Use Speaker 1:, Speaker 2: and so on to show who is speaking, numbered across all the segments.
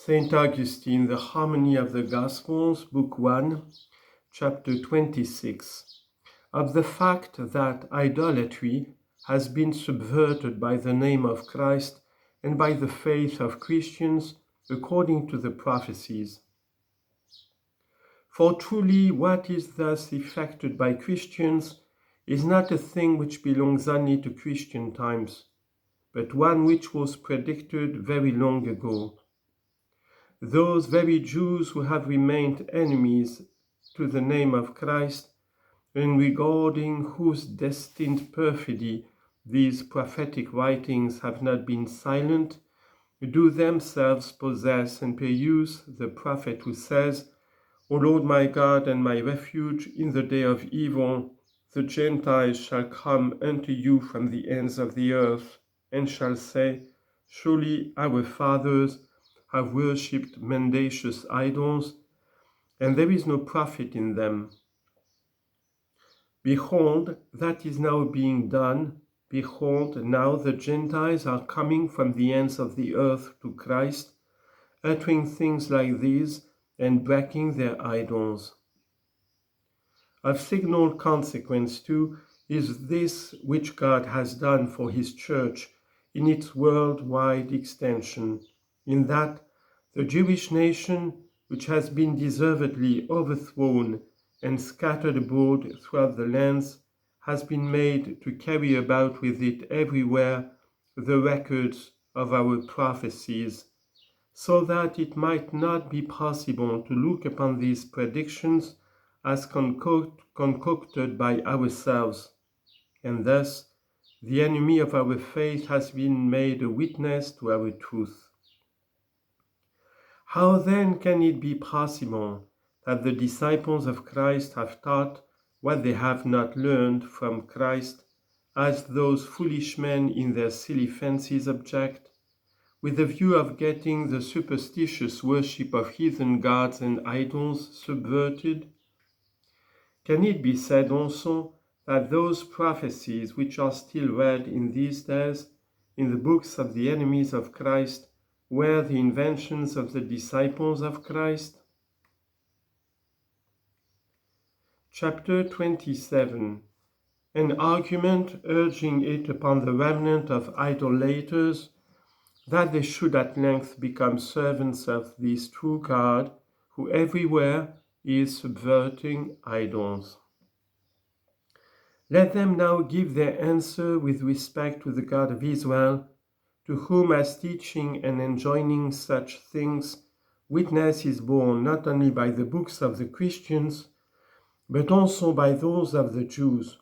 Speaker 1: Saint Augustine, The Harmony of the Gospels, Book 1, Chapter 26, of the fact that idolatry has been subverted by the name of Christ and by the faith of Christians according to the prophecies. For truly what is thus effected by Christians is not a thing which belongs only to Christian times, but one which was predicted very long ago. Those very Jews who have remained enemies to the name of Christ, and regarding whose destined perfidy these prophetic writings have not been silent, do themselves possess and peruse the prophet who says, O Lord my God and my refuge, in the day of evil, the Gentiles shall come unto you from the ends of the earth, and shall say, Surely our fathers have worshipped mendacious idols, and there is no profit in them. Behold, that is now being done. Behold, now the Gentiles are coming from the ends of the earth to Christ, uttering things like these, and breaking their idols. Of signal consequence, too, is this which God has done for his church in its worldwide extension, in that the Jewish nation, which has been deservedly overthrown and scattered abroad throughout the lands, has been made to carry about with it everywhere the records of our prophecies, so that it might not be possible to look upon these predictions as concocted by ourselves, and thus the enemy of our faith has been made a witness to our truth. How then can it be possible that the disciples of Christ have taught what they have not learned from Christ, as those foolish men in their silly fancies object, with the view of getting the superstitious worship of heathen gods and idols subverted? Can it be said also that those prophecies which are still read in these days in the books of the enemies of Christ were the inventions of the disciples of Christ? Chapter 27. An argument urging it upon the remnant of idolaters that they should at length become servants of this true God, who everywhere is subverting idols. Let them now give their answer with respect to the God of Israel, to whom as teaching and enjoining such things, witness is borne not only by the books of the Christians, but also by those of the Jews.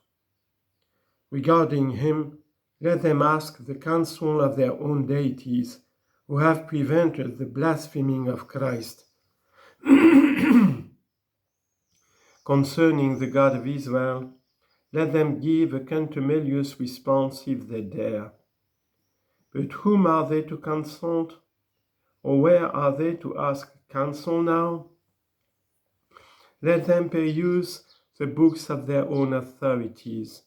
Speaker 1: Regarding him, let them ask the counsel of their own deities, who have prevented the blaspheming of Christ. Concerning the God of Israel, let them give a contumelious response if they dare. But whom are they to consult? Or where are they to ask counsel now? Let them peruse the books of their own authorities.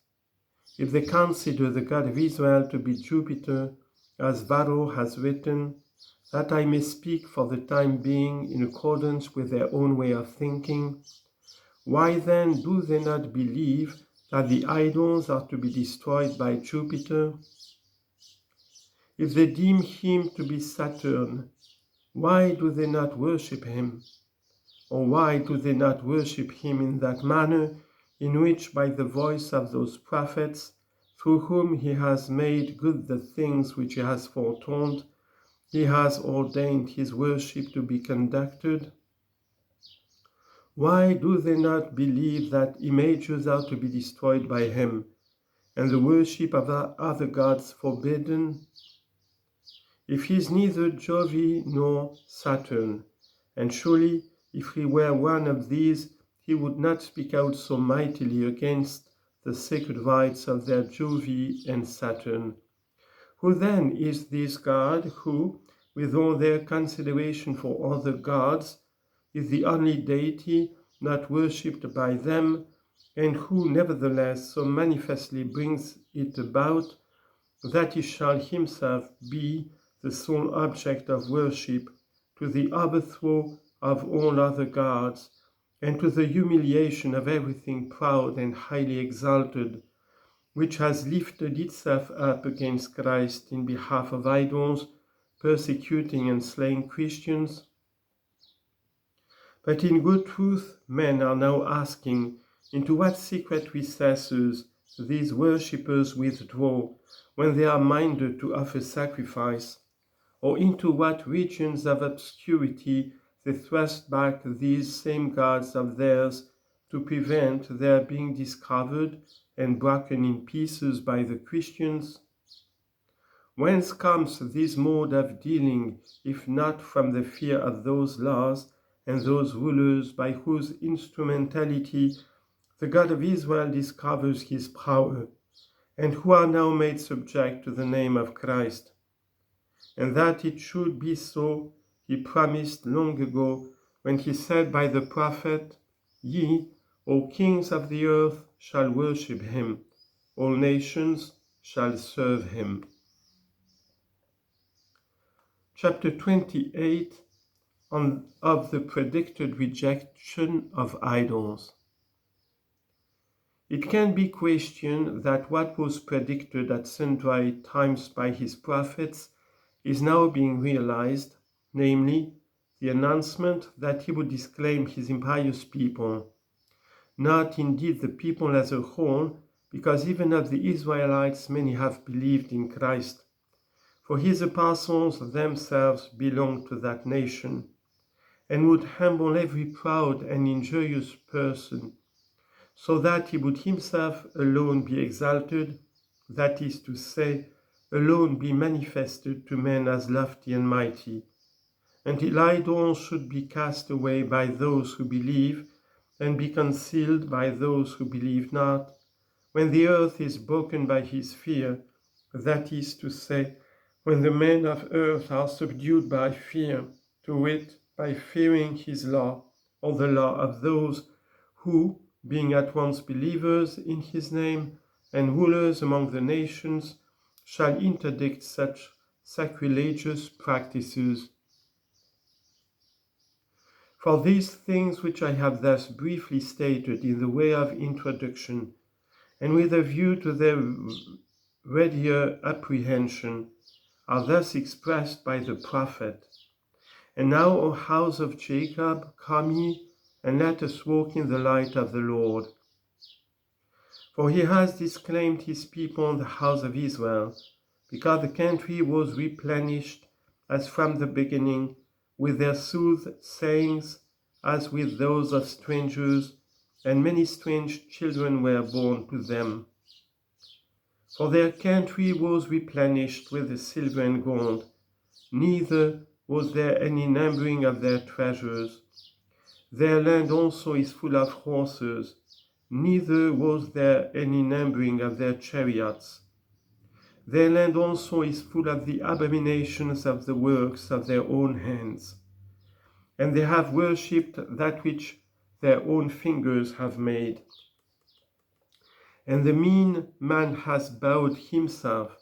Speaker 1: If they consider the God of Israel to be Jupiter, as Varro has written, that I may speak for the time being in accordance with their own way of thinking, why then do they not believe that the idols are to be destroyed by Jupiter? If they deem him to be Saturn, why do they not worship him? Or why do they not worship him in that manner in which, by the voice of those prophets, through whom he has made good the things which he has foretold, he has ordained his worship to be conducted? Why do they not believe that images are to be destroyed by him, and the worship of other gods forbidden? If he is neither Jove nor Saturn, and surely if he were one of these, he would not speak out so mightily against the sacred rites of their Jove and Saturn. Who then is this God who, with all their consideration for other gods, is the only deity not worshipped by them, and who nevertheless so manifestly brings it about that he shall himself be the sole object of worship to the overthrow of all other gods, and to the humiliation of everything proud and highly exalted, which has lifted itself up against Christ in behalf of idols, persecuting and slaying Christians? But in good truth, men are now asking into what secret recesses these worshippers withdraw when they are minded to offer sacrifice, or into what regions of obscurity they thrust back these same gods of theirs to prevent their being discovered and broken in pieces by the Christians? Whence comes this mode of dealing, if not from the fear of those laws and those rulers by whose instrumentality the God of Israel discovers his power, and who are now made subject to the name of Christ? And that it should be so, he promised long ago, when he said by the prophet, "Ye, O kings of the earth, shall worship him, all nations shall serve him." Chapter 28 of the predicted rejection of idols. It can be questioned that what was predicted at sundry times by his prophets is now being realized, namely, the announcement that he would disclaim his impious people, not indeed the people as a whole, because even of the Israelites many have believed in Christ, for his apostles themselves belonged to that nation, and would humble every proud and injurious person, so that he would himself alone be exalted, that is to say, alone be manifested to men as lofty and mighty, until idols should be cast away by those who believe, and be concealed by those who believe not, when the earth is broken by his fear, that is to say, when the men of earth are subdued by fear, to wit, by fearing his law, or the law of those who, being at once believers in his name and rulers among the nations, shall interdict such sacrilegious practices. For these things which I have thus briefly stated in the way of introduction, and with a view to their readier apprehension, are thus expressed by the prophet. And now, O house of Jacob, come ye, and let us walk in the light of the Lord. For he has disclaimed his people, the house of Israel, because the country was replenished as from the beginning, with their soothsayings as with those of strangers, and many strange children were born to them. For their country was replenished with the silver and gold, neither was there any numbering of their treasures. Their land also is full of horses, neither was there any numbering of their chariots. Their land also is full of the abominations of the works of their own hands, and they have worshipped that which their own fingers have made. And the mean man has bowed himself,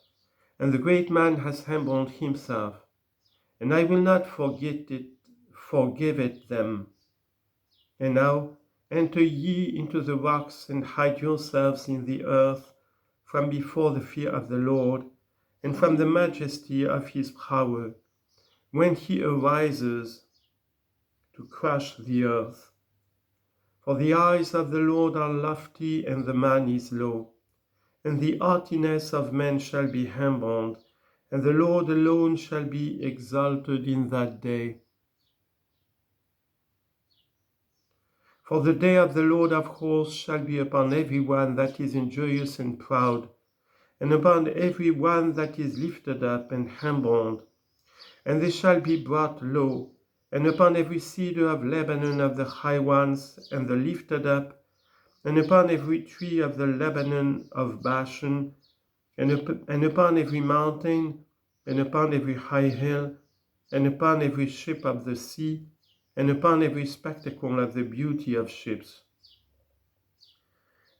Speaker 1: and the great man has humbled himself, and I will not forgive it them. And now enter ye into the rocks, and hide yourselves in the earth, from before the fear of the Lord, and from the majesty of his power, when he arises to crush the earth. For the eyes of the Lord are lofty, and the man is low, and the haughtiness of men shall be humbled, and the Lord alone shall be exalted in that day. For the day of the Lord of hosts shall be upon every one that is injurious and proud, and upon every one that is lifted up and humbled, and they shall be brought low, and upon every cedar of Lebanon of the high ones, and the lifted up, and upon every tree of the Lebanon of Bashan, and upon every mountain, and upon every high hill, and upon every ship of the sea, and upon every spectacle of the beauty of ships.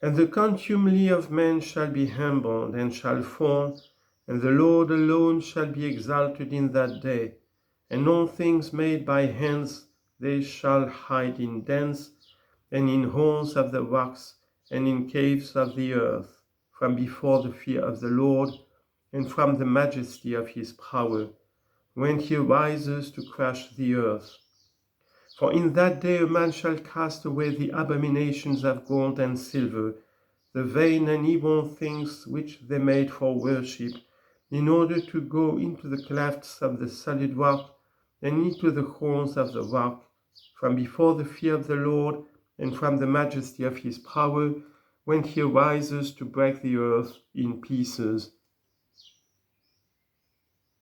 Speaker 1: And the contumely of men shall be humbled, and shall fall, and the Lord alone shall be exalted in that day, and all things made by hands they shall hide in dens, and in holes of the rocks, and in caves of the earth, from before the fear of the Lord, and from the majesty of his power, when he rises to crush the earth. For in that day a man shall cast away the abominations of gold and silver, the vain and evil things which they made for worship, in order to go into the clefts of the solid rock, and into the holes of the rock, from before the fear of the Lord, and from the majesty of his power, when he rises to break the earth in pieces.